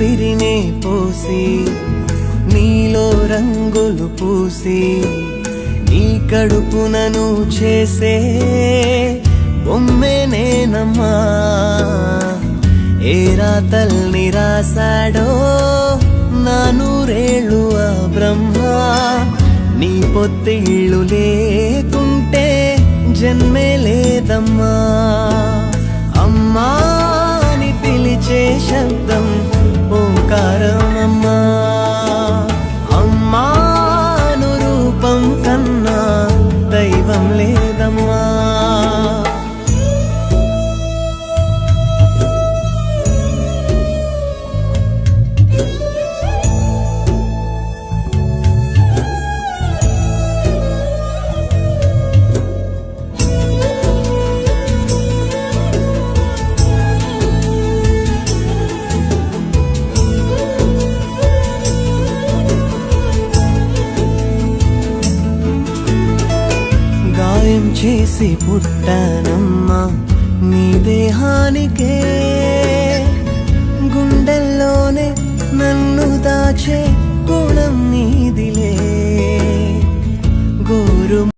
ఊపిరినే పోసి నీలో రంగులు పూసి నీ కడుపునను చేసే బొమ్మే నేనమ్మా. ఏ రాతల్ని రాసాడో నా నూరేళ్ళు ఆ బ్రహ్మ. నీ పొత్తిళ్ళు లేకుంటే జన్మే లేదమ్మా. అమ్మా అని పిలిచే శబ్దం ఓంకారమమ్మా. అమ్మాను రూపం కన్నా దైవం లేదమ్మా. గాయం చేసి పుట్టానమ్మా నీ దేహానికే, గుండెల్లోనే